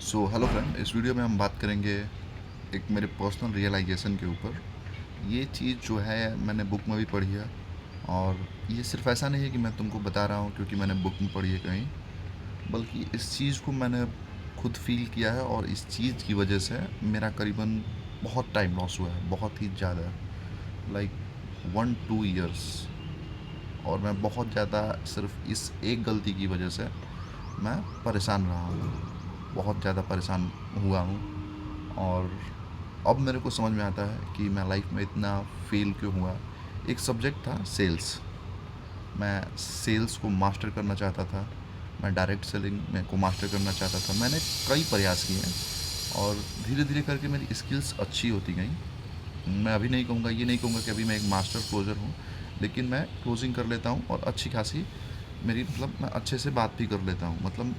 So hello friend, इस video में हम बात करेंगे एक मेरे पर्सनल रियलाइजेशन के ऊपर। ये चीज़ जो है मैंने बुक में भी पढ़ी है, और ये सिर्फ ऐसा नहीं है कि मैं तुमको बता रहा हूँ क्योंकि मैंने बुक में पढ़ी है कहीं, बल्कि इस चीज़ को मैंने खुद फील किया है। और इस चीज़ की वजह से मेरा करीबन बहुत टाइम लॉस हुआ है, बहुत ही ज़्यादा, लाइक 1-2 ईयर्स। और मैं बहुत ज़्यादा सिर्फ इस एक गलती की वजह से मैं परेशान रहा हूँ, बहुत ज़्यादा परेशान हुआ हूँ। और अब मेरे को समझ में आता है कि मैं लाइफ में इतना फेल क्यों हुआ। एक सब्जेक्ट था सेल्स, मैं सेल्स को मास्टर करना चाहता था, मैं डायरेक्ट सेलिंग में को मास्टर करना चाहता था। मैंने कई प्रयास किए और धीरे धीरे करके मेरी स्किल्स अच्छी होती गई। मैं अभी नहीं कहूँगा, ये नहीं कहूँगा कि अभी मैं एक मास्टर क्लोजर हूँ, लेकिन मैं क्लोजिंग कर लेता हूँ और अच्छी खासी मेरी, मतलब मैं अच्छे से बात भी कर लेता हूँ। मतलब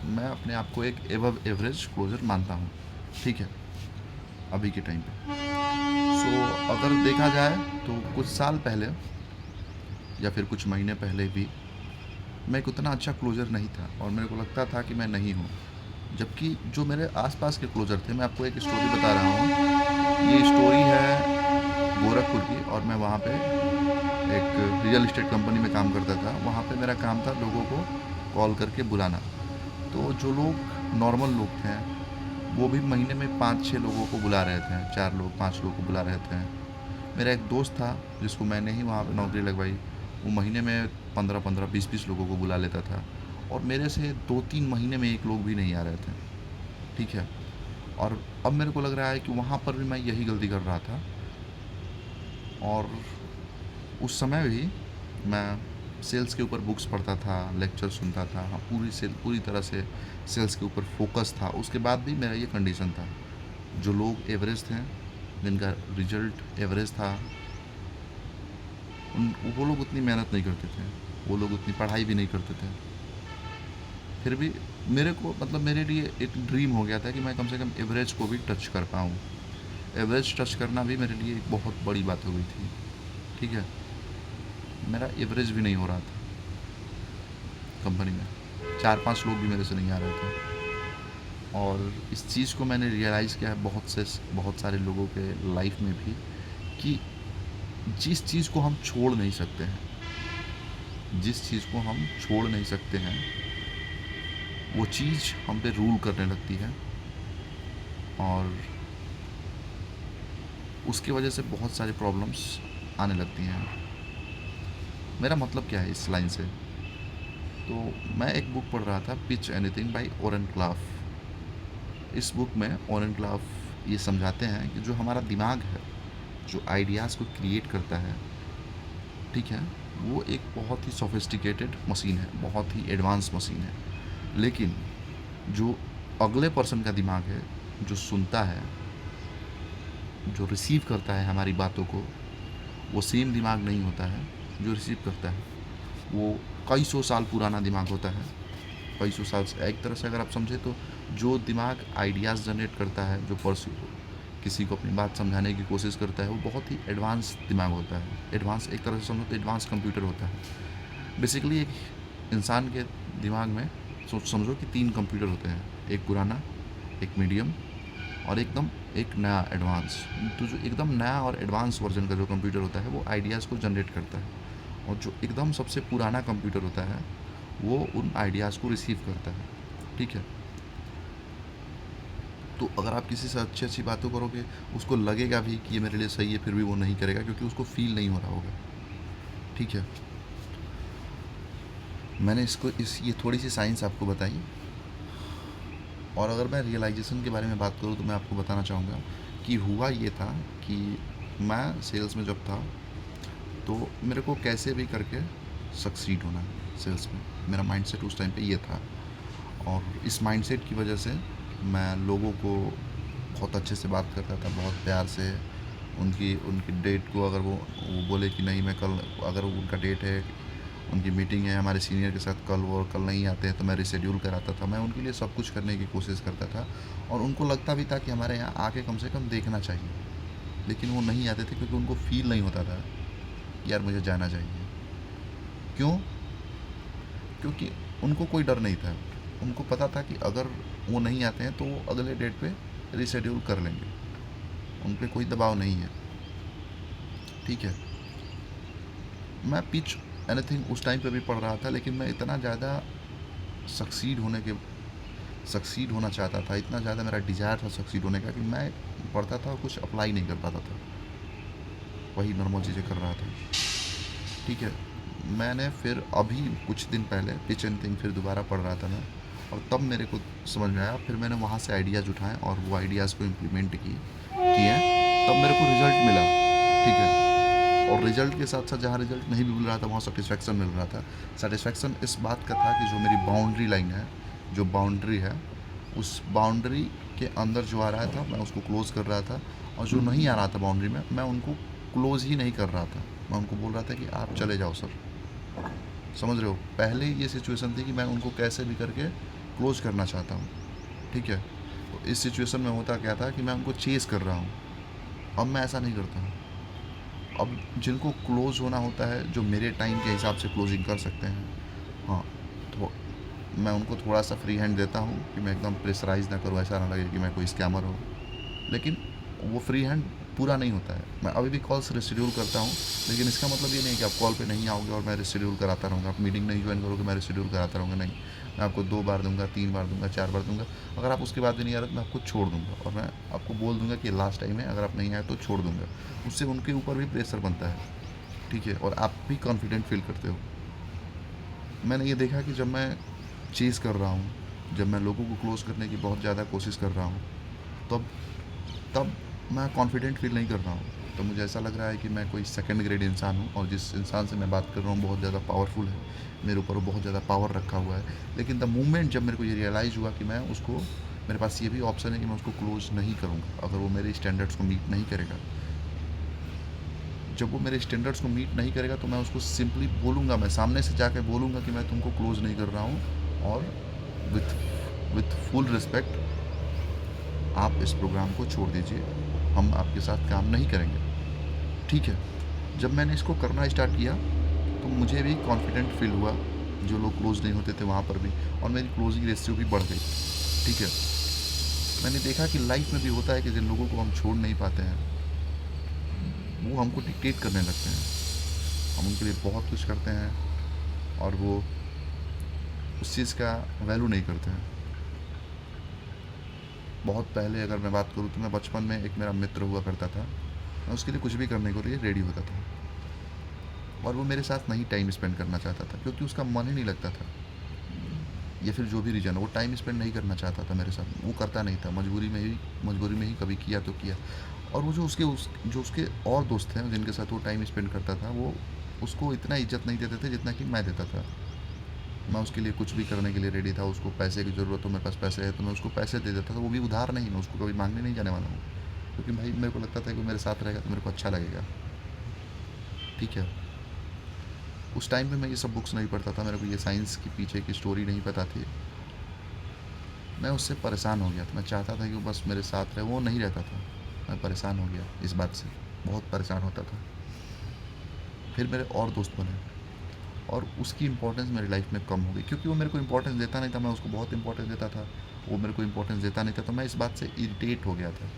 मैं अपने आप को एक एबव एवरेज क्लोजर मानता हूँ, ठीक है, अभी के टाइम पे। अगर देखा जाए तो कुछ साल पहले या फिर कुछ महीने पहले भी मैं एक उतना अच्छा क्लोजर नहीं था, और मेरे को लगता था कि मैं नहीं हूँ। जबकि जो मेरे आसपास के क्लोजर थे, मैं आपको एक स्टोरी बता रहा हूँ। ये स्टोरी है गोरखपुर की, और मैं वहाँ पे एक रियल इस्टेट कंपनी में काम करता था। वहाँ पे मेरा काम था लोगों को कॉल करके बुलाना। तो जो लोग नॉर्मल लोग थे, वो भी महीने में 5-6 लोगों को बुला रहे थे, 4 लोग 5 लोगों को बुला रहे थे। मेरा एक दोस्त था जिसको मैंने ही वहाँ पे नौकरी लगवाई, वो महीने में 15-15 20-20 लोगों को बुला लेता था, और मेरे से 2-3 महीने में एक लोग भी नहीं आ रहे थे, ठीक है। और अब मेरे को लग रहा है कि वहाँ पर भी मैं यही गलती कर रहा था। और उस समय भी मैं सेल्स के ऊपर बुक्स पढ़ता था, लेक्चर सुनता था, हाँ, पूरी तरह से सेल्स के ऊपर फोकस था। उसके बाद भी मेरा ये कंडीशन था। जो लोग एवरेज थे, जिनका रिजल्ट एवरेज था, उन वो लोग उतनी मेहनत नहीं करते थे, वो लोग उतनी पढ़ाई भी नहीं करते थे। फिर भी मेरे को, मतलब मेरे लिए एक ड्रीम हो गया था कि मैं कम से कम एवरेज को भी टच कर पाऊँ। एवरेज टच करना भी मेरे लिए एक बहुत बड़ी बात हो गई थी, ठीक है। मेरा एवरेज भी नहीं हो रहा था कंपनी में, 4-5 लोग भी मेरे से नहीं आ रहे थे। और इस चीज़ को मैंने रियलाइज़ किया है बहुत सारे लोगों के लाइफ में भी, कि जिस चीज़ को हम छोड़ नहीं सकते हैं, जिस चीज़ को हम छोड़ नहीं सकते हैं, वो चीज़ हम पे रूल करने लगती है। और उसकी वजह से बहुत सारी प्रॉब्लम्स आने लगती हैं। मेरा मतलब क्या है इस लाइन से? तो मैं एक बुक पढ़ रहा था, पिच एनीथिंग बाय ओरेन क्लाफ। इस बुक में ओरेन क्लाफ ये समझाते हैं कि जो हमारा दिमाग है, जो आइडियाज़ को क्रिएट करता है, ठीक है, वो एक बहुत ही सोफिस्टिकेटेड मशीन है, बहुत ही एडवांस मशीन है। लेकिन जो अगले पर्सन का दिमाग है, जो सुनता है, जो रिसीव करता है हमारी बातों को, वो सेम दिमाग नहीं होता है जो रिसीव करता है। वो कई सौ साल पुराना दिमाग होता है, कई सौ साल से। एक तरह से अगर आप समझे तो जो दिमाग आइडियाज़ जनरेट करता है, जो पर्सन किसी को अपनी बात समझाने की कोशिश करता है, वो बहुत ही एडवांस दिमाग होता है। एडवांस एक तरह से समझो तो एडवांस कंप्यूटर होता है। बेसिकली एक इंसान के दिमाग में समझो कि 3 कंप्यूटर होते हैं, एक पुराना, एक मीडियम, और एकदम एक नया एडवांस। तो जो एकदम नया और एडवांस वर्जन का जो कंप्यूटर होता है, वो आइडियाज़ को जनरेट करता है, और जो एकदम सबसे पुराना कंप्यूटर होता है, वो उन आइडियाज़ को रिसीव करता है, ठीक है। तो अगर आप किसी से अच्छी अच्छी बातों करोगे, उसको लगेगा भी कि ये मेरे लिए सही है, फिर भी वो नहीं करेगा क्योंकि उसको फील नहीं हो रहा होगा, ठीक है। मैंने इसको ये थोड़ी सी साइंस आपको बताई। और अगर मैं रियलाइजेशन के बारे में बात करूँ तो मैं आपको बताना चाहूँगा कि हुआ ये था कि मैं सेल्स में जब था, तो मेरे को कैसे भी करके सक्सीड होना है सेल्स में। मेरा माइंडसेट उस टाइम पे ये था, और इस माइंडसेट की वजह से मैं लोगों को बहुत अच्छे से बात करता था, बहुत प्यार से। उनकी उनकी डेट को, अगर वो बोले कि नहीं मैं कल, अगर उनका डेट है, उनकी मीटिंग है हमारे सीनियर के साथ कल, वो कल नहीं आते हैं, तो मैं रिशेड्यूल कराता था। मैं उनके लिए सब कुछ करने की कोशिश करता था, और उनको लगता भी था कि हमारे यहाँ आके कम से कम देखना चाहिए। लेकिन वो नहीं आते थे क्योंकि उनको फ़ील नहीं होता था कि यार मुझे जाना चाहिए। क्यों? क्योंकि उनको कोई डर नहीं था। उनको पता था कि अगर वो नहीं आते हैं तो वो अगले डेट पे रीशेड्यूल कर लेंगे, उन पे कोई दबाव नहीं है, ठीक है। मैं पिच एनीथिंग उस टाइम पे भी पढ़ रहा था, लेकिन मैं इतना ज़्यादा सक्सीड होने के सक्सीड होना चाहता था, इतना ज़्यादा मेरा डिज़ायर था सक्सीड होने का कि मैं पढ़ता था और कुछ अप्लाई नहीं कर पाता था, वही नॉर्मल चीज़ें कर रहा था, ठीक है। मैंने फिर अभी कुछ दिन पहले पिच एंड थिंक फिर दोबारा पढ़ रहा था मैं, और तब मेरे को समझ में आया, फिर मैंने वहाँ से आइडियाज़ उठाए और वो आइडियाज़ को इम्प्लीमेंट किए, तब मेरे को रिज़ल्ट मिला, ठीक है। और रिज़ल्ट के साथ साथ जहाँ रिज़ल्ट नहीं भी मिल रहा था वहाँ सेटिस्फेक्शन मिल रहा था। सेटिस्फेक्शन इस बात का था कि जो मेरी बाउंड्री लाइन है, जो बाउंड्री है, उस बाउंड्री के अंदर जो आ रहा था मैं उसको क्लोज़ कर रहा था, और जो नहीं आ रहा था बाउंड्री में मैं उनको क्लोज़ ही नहीं कर रहा था। मैं उनको बोल रहा था कि आप चले जाओ सर, समझ रहे हो। पहले ये सिचुएशन थी कि मैं उनको कैसे भी करके क्लोज़ करना चाहता हूँ, ठीक है। तो इस सिचुएशन में होता क्या था कि मैं उनको चेज़ कर रहा हूँ, अब मैं ऐसा नहीं करता हूँ। अब जिनको क्लोज़ होना होता है, जो मेरे टाइम के हिसाब से क्लोजिंग कर सकते हैं, हाँ, तो मैं उनको थोड़ा सा फ्री हैंड देता हूँ कि मैं एकदम प्रेशराइज़ ना करूँ, ऐसा ना लगे कि मैं कोई स्कैमर हूँ। लेकिन वो फ्री हैंड पूरा नहीं होता है। मैं अभी भी कॉल्स रिशेड्यूल करता हूँ, लेकिन इसका मतलब ये नहीं कि आप कॉल पे नहीं आओगे और मैं रिशेड्यूल कराता रहूँगा, आप मीटिंग नहीं ज्वाइन करोगे मैं रिशेड्यूल कराता रहूँगा, नहीं। मैं आपको 2 बार दूँगा, 3 बार दूँगा, 4 बार दूँगा। अगर आप उसके बाद भी नहीं आ रहे तो मैं आपको छोड़ दूँगा, और मैं आपको बोल दूँगा कि लास्ट टाइम है, अगर आप नहीं आए तो छोड़ दूँगा। उससे उनके ऊपर भी प्रेशर बनता है, ठीक है, और आप भी कॉन्फिडेंट फील करते हो। मैंने ये देखा कि जब मैं चेज़ कर रहा हूँ, जब मैं लोगों को क्लोज़ करने की बहुत ज़्यादा कोशिश कर रहा हूँ, तब तब मैं कॉन्फिडेंट फ़ील नहीं कर रहा हूँ। तो मुझे ऐसा लग रहा है कि मैं कोई सेकंड ग्रेड इंसान हूँ, और जिस इंसान से मैं बात कर रहा हूँ बहुत ज़्यादा पावरफुल है, मेरे ऊपर वो बहुत ज़्यादा पावर रखा हुआ है। लेकिन द मोमेंट जब मेरे को ये रियलाइज़ हुआ कि मैं उसको, मेरे पास ये भी ऑप्शन है कि मैं उसको क्लोज़ नहीं करूँगा, अगर वो मेरे स्टैंडर्ड्स को मीट नहीं करेगा। जब वो मेरे स्टैंडर्ड्स को मीट नहीं करेगा तो मैं उसको सिंपली बोलूँगा, मैं सामने से जाके बोलूँगा कि मैं तुमको क्लोज़ नहीं कर रहा हूँ, और विथ विथ फुल रिस्पेक्ट आप इस प्रोग्राम को छोड़ दीजिए, हम आपके साथ काम नहीं करेंगे, ठीक है। जब मैंने इसको करना स्टार्ट किया तो मुझे भी कॉन्फिडेंट फील हुआ, जो लोग क्लोज नहीं होते थे वहाँ पर भी, और मेरी क्लोजिंग रेशियो भी बढ़ गई, ठीक है। मैंने देखा कि लाइफ में भी होता है कि जिन लोगों को हम छोड़ नहीं पाते हैं वो हमको डिक्टेट करने लगते हैं, हम उनके लिए बहुत कुछ करते हैं और वो उस चीज़ का वैल्यू नहीं करते हैं। बहुत पहले अगर मैं बात करूँ तो मैं बचपन में एक मेरा मित्र हुआ करता था, मैं उसके लिए कुछ भी करने के लिए रेडी होता था, और वो मेरे साथ नहीं टाइम स्पेंड करना चाहता था क्योंकि उसका मन ही नहीं लगता था, या फिर जो भी रीज़न, वो टाइम स्पेंड नहीं करना चाहता था मेरे साथ, वो करता नहीं था, मजबूरी में ही कभी किया तो किया। और वो जो उसके और दोस्त हैं जिनके साथ वो टाइम स्पेंड करता था, वो उसको इतना इज्जत नहीं देते थे जितना कि मैं देता था। मैं उसके लिए कुछ भी करने के लिए रेडी था, उसको पैसे की ज़रूरत हो, मेरे पास पैसे है तो मैं उसको पैसे दे देता था, वो भी उधार नहीं, मैं उसको कभी मांगने नहीं जाने वाला हूँ, क्योंकि भाई मेरे को लगता था कि वो मेरे साथ रहेगा तो मेरे को अच्छा लगेगा, ठीक है। उस टाइम पे मैं ये सब बुक्स नहीं पढ़ता था, मेरे को ये साइंस के पीछे की स्टोरी नहीं पता थी। मैं उससे परेशान हो गया था, मैं चाहता था कि वो बस मेरे साथ रहे, वो नहीं रहता था। मैं परेशान हो गया इस बात से, बहुत परेशान होता था। फिर मेरे और दोस्त बने, और उसकी इम्पोर्टेंस मेरी लाइफ में कम हो गई क्योंकि वो मेरे को इम्पोर्टेंस देता नहीं था, मैं उसको बहुत इम्पोर्टेंस देता था, वो मेरे को इम्पोर्टेंस देता नहीं था, तो मैं इस बात से इरिटेट हो गया था।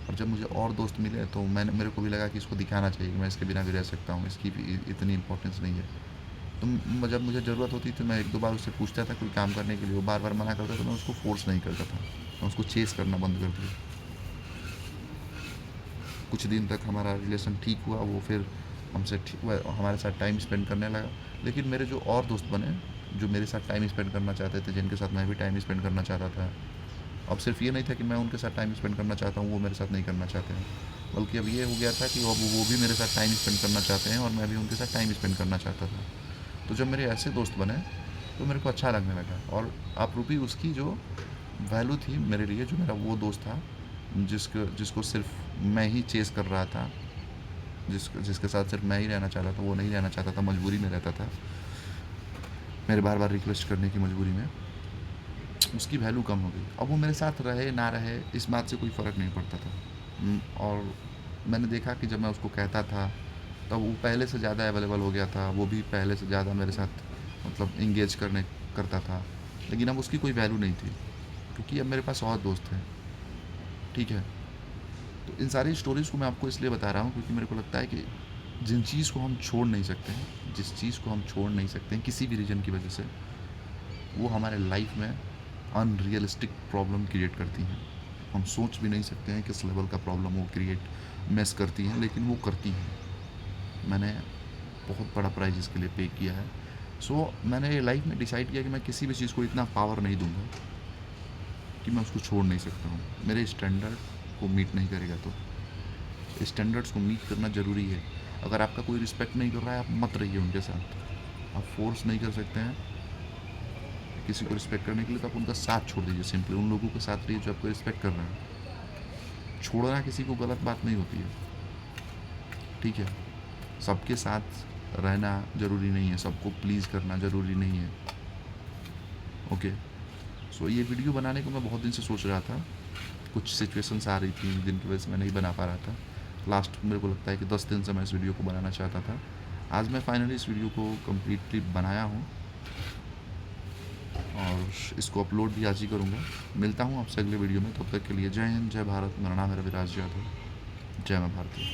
और जब मुझे और दोस्त मिले तो मेरे को भी लगा कि इसको दिखाना चाहिए कि मैं इसके बिना भी रह सकता हूँ, इसकी भी इतनी इंपॉर्टेंस नहीं है। तो जब मुझे ज़रूरत होती थी मैं एक दो बार उससे पूछता था कोई काम करने के लिए, वो बार बार मना करता, तो मैं उसको फोर्स नहीं करता था, मैं उसको चेस करना बंद कर दिया। कुछ दिन तक हमारा रिलेशन ठीक हुआ, वो फिर हमारे साथ टाइम स्पेंड करने लगा। लेकिन मेरे जो और दोस्त बने, जो मेरे साथ टाइम स्पेंड करना चाहते थे, जिनके साथ मैं भी टाइम स्पेंड करना चाहता था, अब सिर्फ ये नहीं था कि मैं उनके साथ टाइम स्पेंड करना चाहता हूँ वो मेरे साथ नहीं करना चाहते हैं, बल्कि अब ये हो गया था कि अब वो भी मेरे साथ टाइम स्पेंड करना चाहते हैं और मैं भी उनके साथ टाइम स्पेंड करना चाहता था। तो जब मेरे ऐसे दोस्त बने तो मेरे को अच्छा लगने लगा, और आपरूपी उसकी जो वैल्यू थी मेरे लिए, जो मेरा वो दोस्त था जिसको सिर्फ मैं ही चेस कर रहा था, जिसके साथ सिर्फ मैं ही रहना चाहता था, वो नहीं रहना चाहता था, मजबूरी में रहता था, मेरे बार बार रिक्वेस्ट करने की मजबूरी में, उसकी वैल्यू कम हो गई। अब वो मेरे साथ रहे ना रहे इस बात से कोई फ़र्क नहीं पड़ता था। और मैंने देखा कि जब मैं उसको कहता था तब वो पहले से ज़्यादा अवेलेबल हो गया था, वो भी पहले से ज़्यादा मेरे साथ मतलब इंगेज करने करता था। लेकिन अब उसकी कोई वैल्यू नहीं थी, क्योंकि अब मेरे पास और दोस्त हैं, ठीक है। तो इन सारी स्टोरीज़ को मैं आपको इसलिए बता रहा हूँ क्योंकि मेरे को लगता है कि जिन चीज़ को हम छोड़ नहीं सकते हैं, जिस चीज़ को हम छोड़ नहीं सकते हैं किसी भी रीज़न की वजह से, वो हमारे लाइफ में अनरियलिस्टिक प्रॉब्लम क्रिएट करती हैं। हम सोच भी नहीं सकते हैं किस लेवल का प्रॉब्लम वो क्रिएट मेस करती हैं, लेकिन वो करती हैं। मैंने बहुत बड़ा प्राइज़ इसके लिए पे किया है। सो मैंने लाइफ में डिसाइड किया कि मैं किसी भी चीज़ को इतना पावर नहीं दूंगा कि मैं उसको छोड़ नहीं सकता हूँ। मेरे स्टैंडर्ड को मीट नहीं करेगा तो स्टैंडर्ड्स को मीट करना ज़रूरी है। अगर आपका कोई रिस्पेक्ट नहीं कर रहा है, आप मत रहिए उनके साथ। आप फोर्स नहीं कर सकते हैं किसी को रिस्पेक्ट करने के लिए, तो आप उनका साथ छोड़ दीजिए। सिंपली उन लोगों के साथ रहिए जो आपको रिस्पेक्ट कर रहे हैं। छोड़ना किसी को गलत बात नहीं होती है, ठीक है। सबके साथ रहना ज़रूरी नहीं है, सबको प्लीज़ करना ज़रूरी नहीं है, ओके। सो ये वीडियो बनाने को मैं बहुत दिन से सोच रहा था, कुछ सिचुएशंस आ रही थी जिनकी वजह से मैं नहीं बना पा रहा था। लास्ट मेरे को लगता है कि 10 दिन से मैं इस वीडियो को बनाना चाहता था। आज मैं फाइनली इस वीडियो को कम्प्लीटली बनाया हूँ और इसको अपलोड भी आज ही करूँगा। मिलता हूँ आपसे अगले वीडियो में, तब तक के लिए जय हिंद, जय भारत। मेरा नाम है रविराज यादव। जय माँ भारती।